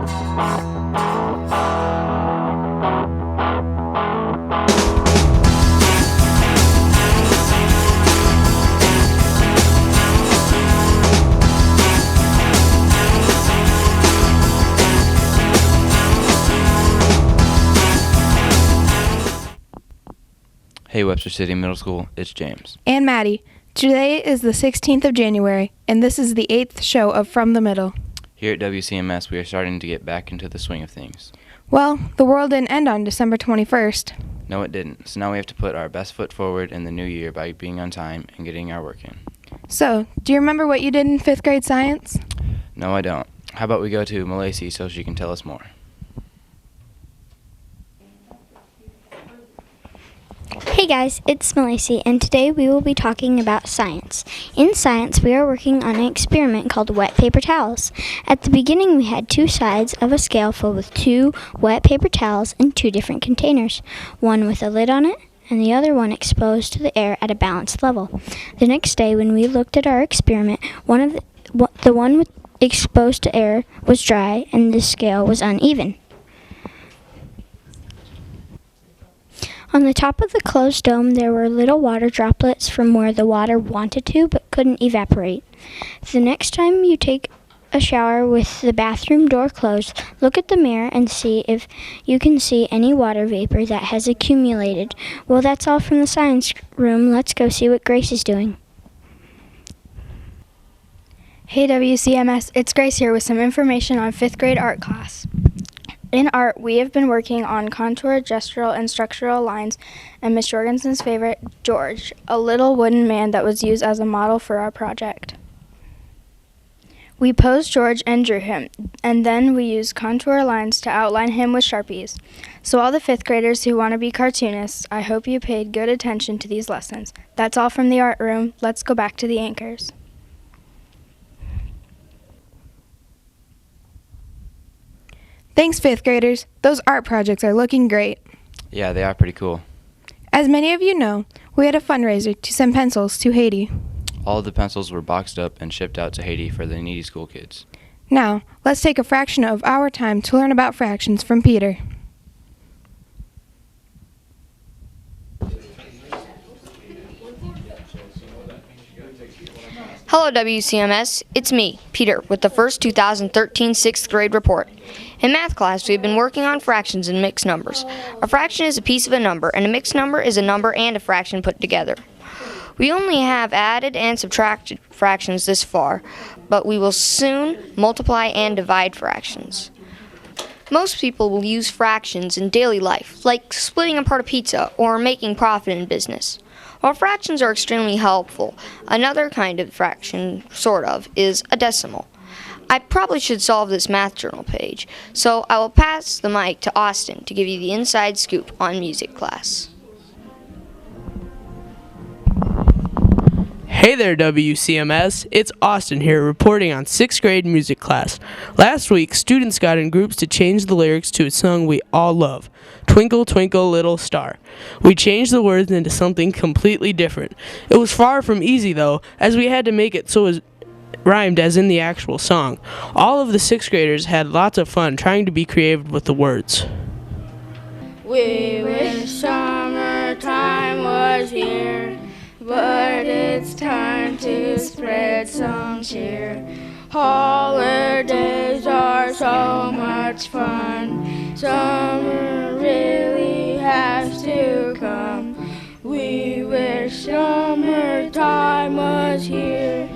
Hey Webster City Middle School, it's James. And Maddie. Today is the 16th of January, and this is the 8th show of From the Middle. Here at WCMS, we are starting to get back into the swing of things. Well, the world didn't end on December 21st. No, it didn't. So now we have to put our best foot forward in the new year by being on time and getting our work in. So, do you remember what you did in 5th grade science? No, I don't. How about we go to Malaysia so she can tell us more? Hey guys, it's Melissa, and today we will be talking about science. In science, we are working on an experiment called wet paper towels. At the beginning, we had two sides of a scale filled with 2 wet paper towels in 2 different containers, one with a lid on it and the other one exposed to the air at a balanced level. The next day, when we looked at our experiment, the one exposed to air was dry and the scale was uneven. On the top of the closed dome, there were little water droplets from where the water wanted to but couldn't evaporate. The next time you take a shower with the bathroom door closed, look at the mirror and see if you can see any water vapor that has accumulated. Well, that's all from the science room. Let's go see what Grace is doing. Hey WCMS, it's Grace here with some information on 5th grade art class. In art, we have been working on contour, gestural, and structural lines, and Miss Jorgensen's favorite, George, a little wooden man that was used as a model for our project. We posed George and drew him, and then we used contour lines to outline him with Sharpies. So all the 5th graders who want to be cartoonists, I hope you paid good attention to these lessons. That's all from the art room. Let's go back to the anchors. Thanks, 5th graders. Those art projects are looking great. Yeah, they are pretty cool. As many of you know, we had a fundraiser to send pencils to Haiti. All of the pencils were boxed up and shipped out to Haiti for the needy school kids. Now, let's take a fraction of our time to learn about fractions from Peter. Hello WCMS, it's me, Peter, with the first 2013 6th grade report. In math class, we've been working on fractions and mixed numbers. A fraction is a piece of a number, and a mixed number is a number and a fraction put together. We only have added and subtracted fractions this far, but we will soon multiply and divide fractions. Most people will use fractions in daily life, like splitting apart a pizza or making profit in business. While fractions are extremely helpful, another kind of fraction, is a decimal. I probably should solve this math journal page, so I will pass the mic to Austin to give you the inside scoop on music class. Hey there, WCMS. It's Austin here reporting on 6th grade music class. Last week, students got in groups to change the lyrics to a song we all love, Twinkle, Twinkle, Little Star. We changed the words into something completely different. It was far from easy, though, as we had to make it so it rhymed as in the actual song. All of the 6th graders had lots of fun trying to be creative with the words. We wish summertime was here, but it's time to spread some cheer. Holidays are so much fun. Summer really has to come. We wish summertime was here,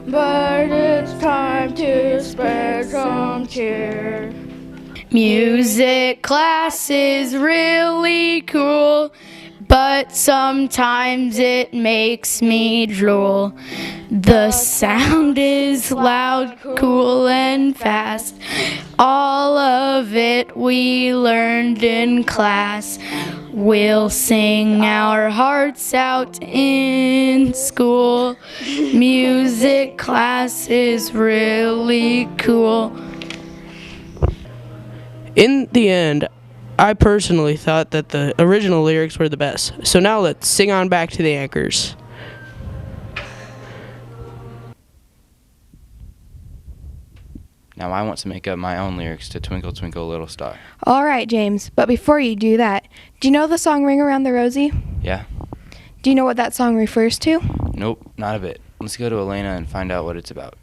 but it's time to spread some cheer. Music class is really cool, but sometimes it makes me drool. The sound is loud, cool, and fast. All of it we learned in class. We'll sing our hearts out in school. Music class is really cool. In the end, I personally thought that the original lyrics were the best. So now let's sing on back to the anchors. Now I want to make up my own lyrics to Twinkle, Twinkle, Little Star. All right, James, but before you do that, do you know the song Ring Around the Rosie? Yeah? Do you know what that song refers to? Nope, not a bit. Let's go to Elena and find out what it's about.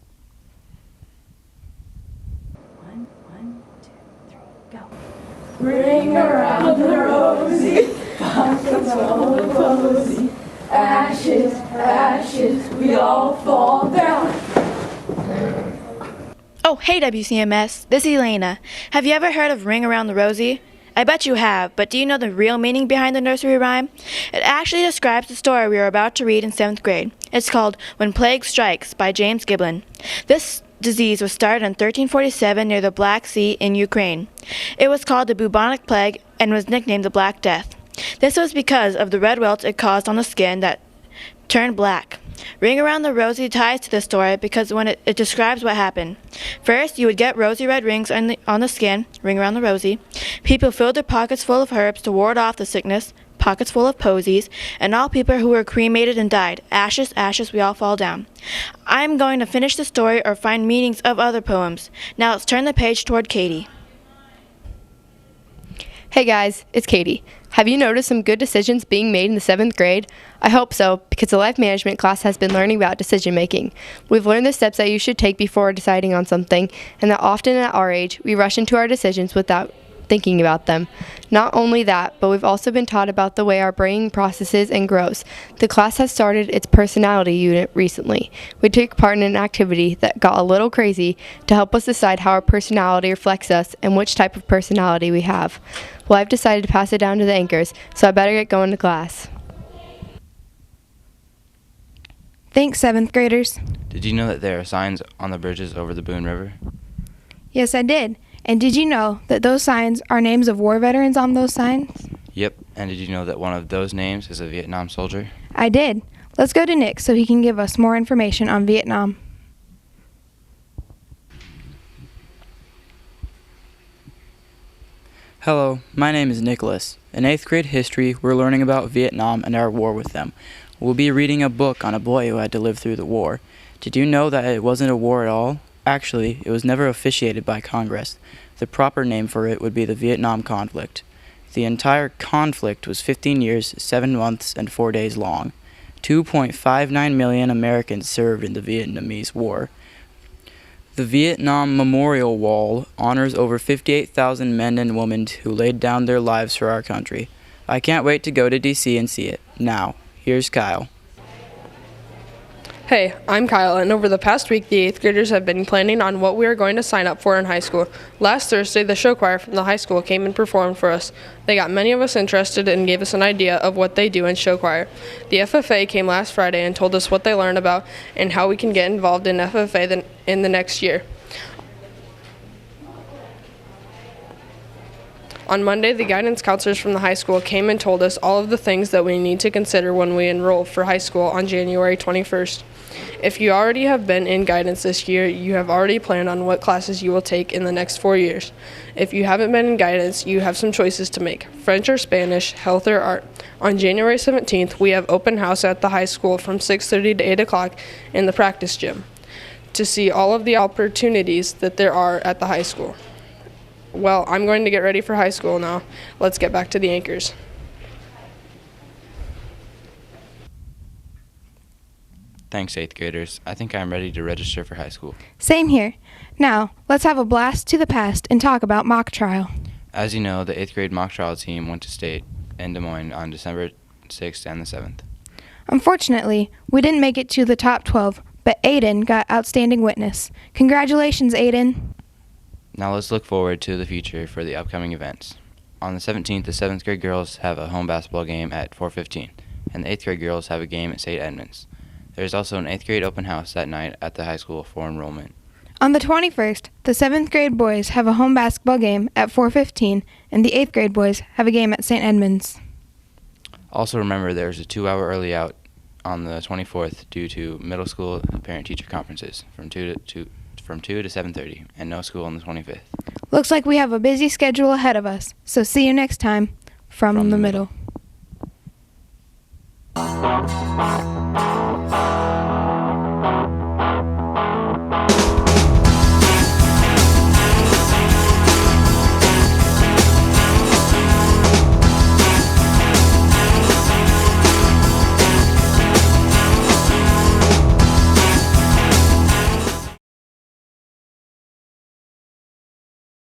Ring around the rosy, pockets full of posy. Ashes, ashes, we all fall down. Oh, hey WCMS, this is Elena. Have you ever heard of Ring Around the Rosie? I bet you have, but do you know the real meaning behind the nursery rhyme? It actually describes the story we are about to read in 7th grade. It's called When Plague Strikes by James Giblin. This disease was started in 1347 near the Black Sea in Ukraine. It was called the bubonic plague and was nicknamed the Black Death. This was because of the red welts it caused on the skin that turned black. Ring Around the Rosie ties to the story because when it describes what happened. First, you would get rosy red rings on the skin, ring around the rosy. People filled their pockets full of herbs to ward off the sickness, pockets full of posies, and all people who were cremated and died. Ashes, ashes, we all fall down. I'm going to finish the story or find meanings of other poems. Now let's turn the page toward Katie. Hey guys, it's Katie. Have you noticed some good decisions being made in the 7th grade? I hope so, because the life management class has been learning about decision making. We've learned the steps that you should take before deciding on something, and that often at our age, we rush into our decisions without thinking about them. Not only that, but we've also been taught about the way our brain processes and grows. The class has started its personality unit recently. We took part in an activity that got a little crazy to help us decide how our personality reflects us and which type of personality we have. Well, I've decided to pass it down to the anchors, so I better get going to class. Thanks, 7th graders. Did you know that there are signs on the bridges over the Boone River? Yes, I did. And did you know that those signs are names of war veterans on those signs? Yep, and did you know that one of those names is a Vietnam soldier? I did. Let's go to Nick so he can give us more information on Vietnam. Hello, my name is Nicholas. In 8th grade history, we're learning about Vietnam and our war with them. We'll be reading a book on a boy who had to live through the war. Did you know that it wasn't a war at all? Actually, it was never officiated by Congress. The proper name for it would be the Vietnam conflict. The entire conflict was 15 years, 7 months, and 4 days long. 2.59 million Americans served in the Vietnamese War. The Vietnam Memorial Wall honors over 58,000 men and women who laid down their lives for our country. I can't wait to go to DC and see it. Now, here's Kyle. Hey, I'm Kyle, and over the past week, the 8th graders have been planning on what we are going to sign up for in high school. Last Thursday, the show choir from the high school came and performed for us. They got many of us interested and gave us an idea of what they do in show choir. The FFA came last Friday and told us what they learned about and how we can get involved in FFA in the next year. On Monday, the guidance counselors from the high school came and told us all of the things that we need to consider when we enroll for high school on January 21st. If you already have been in guidance this year, you have already planned on what classes you will take in the next 4 years. If you haven't been in guidance, you have some choices to make: French or Spanish, health or art. On January 17th, we have open house at the high school from 6:30 to 8 o'clock in the practice gym to see all of the opportunities that there are at the high school. Well, I'm going to get ready for high school now. Let's get back to the anchors. Thanks, 8th graders. I think I'm ready to register for high school. Same here. Now, let's have a blast to the past and talk about mock trial. As you know, the 8th grade mock trial team went to state in Des Moines on December 6th and the 7th. Unfortunately, we didn't make it to the top 12, but Aiden got Outstanding Witness. Congratulations, Aiden. Now let's look forward to the future for the upcoming events. On the 17th, the 7th grade girls have a home basketball game at 4:15, and the 8th grade girls have a game at St. Edmunds. There is also an 8th grade open house that night at the high school for enrollment. On the 21st, the 7th grade boys have a home basketball game at 4:15, and the 8th grade boys have a game at St. Edmunds. Also remember there's a 2-hour early out on the 24th due to middle school parent-teacher conferences from 2 to 7:30, and no school on the 25th. Looks like we have a busy schedule ahead of us, so see you next time from the middle.